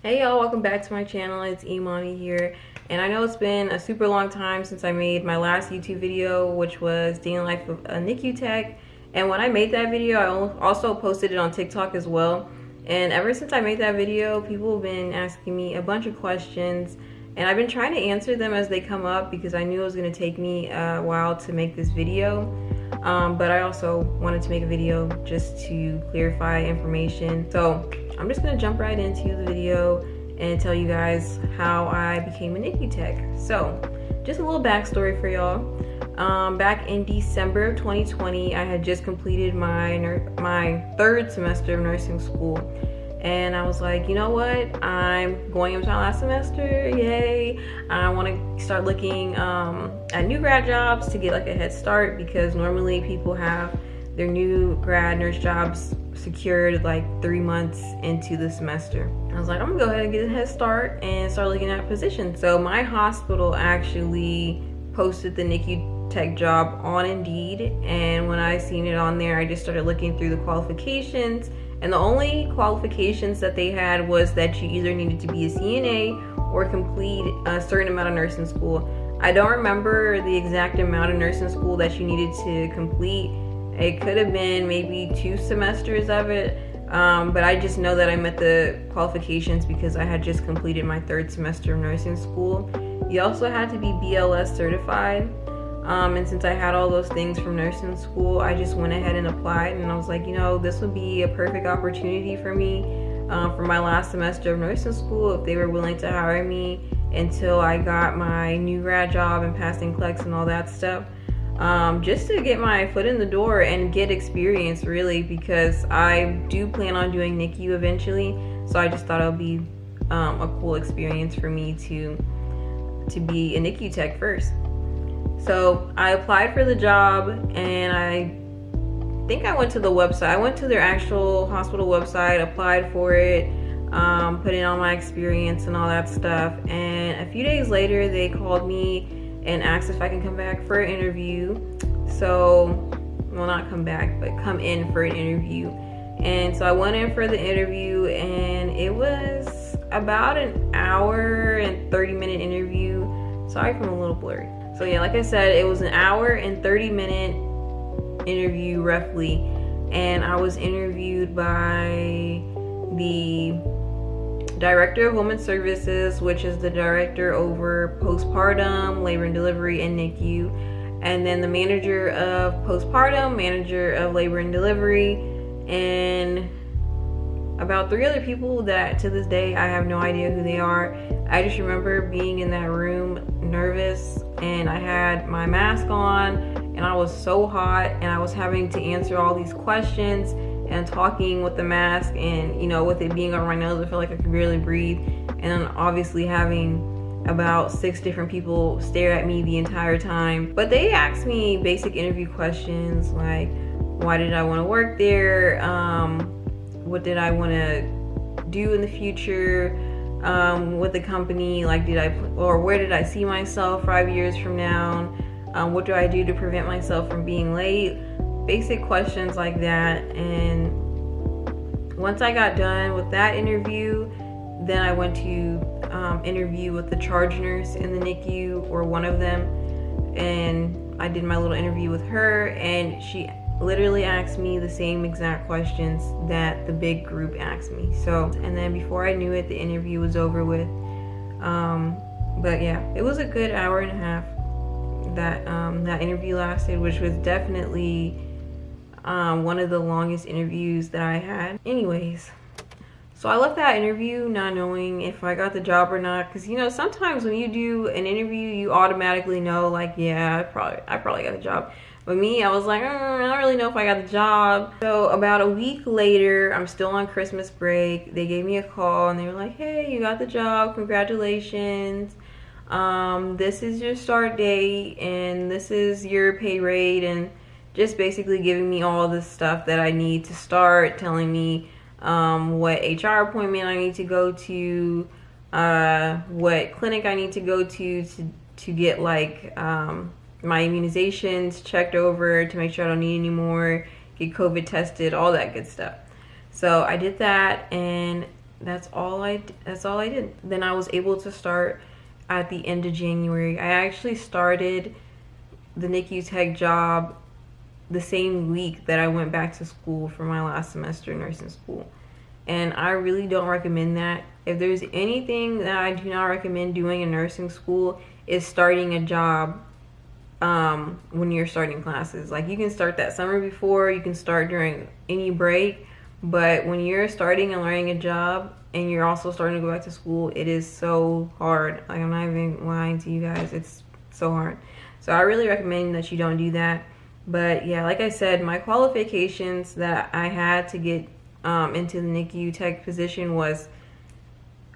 Hey y'all, welcome back to my channel. It's Imani here, and I know it's been a super long time since I made my last YouTube video, which was Day in the Life of a NICU Tech. And when I made that video, I also posted it on TikTok as well. And ever since I made that video, people have been asking me a bunch of questions, and I've been trying to answer them as they come up because I knew it was going to take me a while to make this video. But I also wanted to make a video just to clarify information. So I'm just gonna jump right into the video and tell you guys how I became a NICU tech. So just a little backstory for y'all. Back in December of 2020, I had just completed my third semester of nursing school. And I was like, you know what? I'm going into my last semester, yay. I want to start looking at new grad jobs to get like a head start, because normally people have their new grad nurse jobs secured like 3 months into the semester. I was like, I'm gonna go ahead and get a head start and start looking at positions. So my hospital actually posted the NICU tech job on Indeed, and when I seen it on there, I just started looking through the qualifications. And the only qualifications that they had was that you either needed to be a CNA or complete a certain amount of nursing school. I don't remember the exact amount of nursing school that you needed to complete. It could have been maybe 2 semesters of it, but I just know that I met the qualifications because I had just completed my 3rd semester of nursing school. You also had to be BLS certified. And since I had all those things from nursing school, I just went ahead and applied, and I was like, you know, this would be a perfect opportunity for me for my last semester of nursing school if they were willing to hire me until I got my new grad job and passed NCLEX and all that stuff. Just to get my foot in the door and get experience, really, because I do plan on doing NICU eventually. So I just thought it would be a cool experience for me to be a NICU tech first. So I applied for the job, and I think I went to the website. I went to their actual hospital website, applied for it, put in all my experience and all that stuff. And a few days later, they called me and asked if I can come back for an interview. So, well, not come back, but come in for an interview. And so I went in for the interview, and it was about an hour and 30-minute interview. Sorry if I'm a little blurry. So yeah, like I said, it was an hour and 30-minute interview roughly, and I was interviewed by the Director of Women's Services, which is the director over postpartum, labor and delivery, and NICU, and then the manager of postpartum, manager of labor and delivery, and about 3 other people that to this day I have no idea who they are. I just remember being in that room nervous, and I had my mask on, and I was so hot, and I was having to answer all these questions and talking with the mask, and you know, with it being on my nose, I felt like I could barely breathe. And then obviously having about 6 different people stare at me the entire time. But they asked me basic interview questions like, why did I want to work there? What did I want to do in the future with the company? Like, where did I see myself 5 years from now? What do I do to prevent myself from being late? Basic questions like that. And once I got done with that interview, then I went to interview with the charge nurse in the NICU, or one of them, and I did my little interview with her, and she literally asked me the same exact questions that the big group asked me. So, and then before I knew it, the interview was over with. But yeah, it was a good hour and a half that interview lasted, which was definitely one of the longest interviews that I had. Anyways, so I left that interview not knowing if I got the job or not, because you know, sometimes when you do an interview, you automatically know, like, yeah, I probably got the job. But me, I was like, I don't really know if I got the job. So about a week later, I'm still on Christmas break. They gave me a call, and they were like, hey, you got the job, congratulations. This is your start date, and this is your pay rate, and just basically giving me all the stuff that I need to start, telling me what HR appointment I need to go to, what clinic I need to go to get like my immunizations checked over to make sure I don't need any more, get COVID tested, all that good stuff. So I did that, and that's all I did. Then I was able to start at the end of January. I actually started the NICU tech job the same week that I went back to school for my last semester in nursing school. And I really don't recommend that. If there's anything that I do not recommend doing in nursing school, is starting a job when you're starting classes. Like, you can start that summer before, you can start during any break, but when you're starting and learning a job and you're also starting to go back to school, it is so hard. Like, I'm not even lying to you guys, it's so hard. So I really recommend that you don't do that. But yeah, like I said, my qualifications that I had to get into the NICU tech position was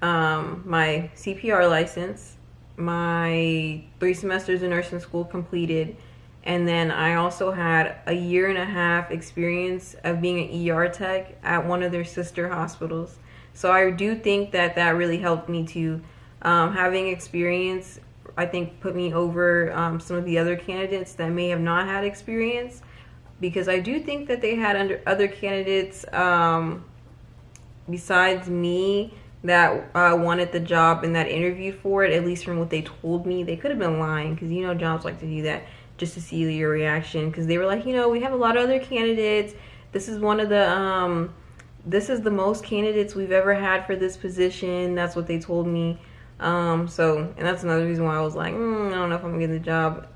my CPR license, my 3 semesters in nursing school completed, and then I also had a 1.5 year experience of being an ER tech at one of their sister hospitals. So I do think that that really helped me too. Having experience, I think, put me over some of the other candidates that may have not had experience, because I do think that they had other candidates besides me that wanted the job and that interviewed for it, at least from what they told me. They could have been lying, because you know jobs like to do that just to see your reaction, because they were like, you know, we have a lot of other candidates. This is one of the this is the most candidates we've ever had for this position. That's what they told me. And that's another reason why I was like, I don't know if I'm gonna get the job,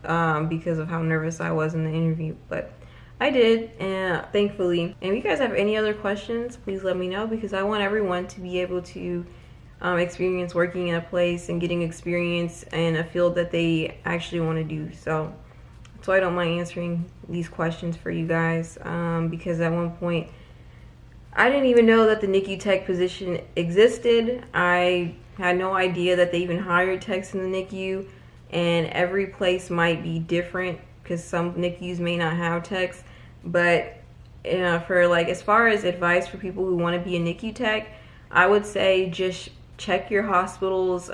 because of how nervous I was in the interview. But I did, and thankfully. And if you guys have any other questions, please let me know, because I want everyone to be able to experience working in a place and getting experience in a field that they actually want to do. So I don't mind answering these questions for you guys, because at one point I didn't even know that the NICU tech position existed. I had no idea that they even hired techs in the NICU, and every place might be different, because some NICUs may not have techs. But for like, as far as advice for people who want to be a NICU tech, I would say just check your hospital's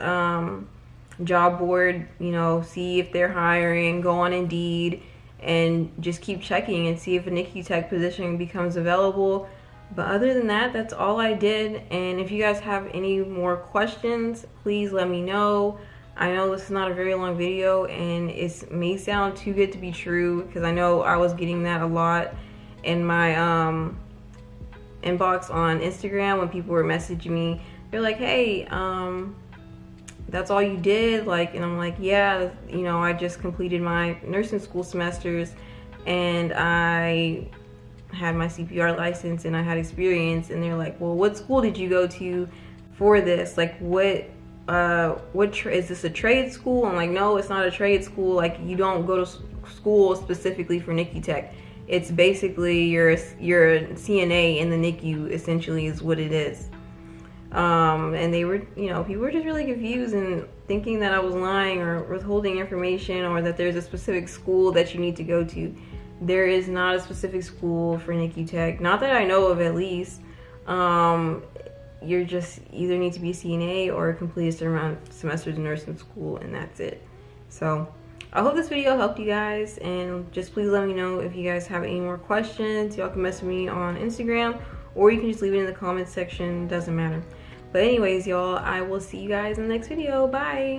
job board, you know, see if they're hiring, go on Indeed, and just keep checking and see if a NICU tech position becomes available. But other than that, that's all I did. And if you guys have any more questions, please let me know. I know this is not a very long video, and it may sound too good to be true, because I know I was getting that a lot in my inbox on Instagram when people were messaging me. They're like, hey, that's all you did? Like, and I'm like, yeah, you know, I just completed my nursing school semesters, and I had my CPR license, and I had experience. And they're like, well, what school did you go to for this? Like, what is this a trade school? I'm like, no, it's not a trade school. Like, you don't go to school specifically for NICU tech. It's basically your CNA in the NICU, essentially, is what it is. And they were, you know, people were just really confused and thinking that I was lying or withholding information, or that there's a specific school that you need to go to. There is not a specific school for NICU tech, not that I know of, at least. You just either need to be a CNA or complete a certain amount of semesters in nursing school, and that's it. So I hope this video helped you guys, and just please let me know if you guys have any more questions. Y'all can message me on Instagram, or you can just leave it in the comments section, doesn't matter. But anyways, y'all, I will see you guys in the next video. Bye.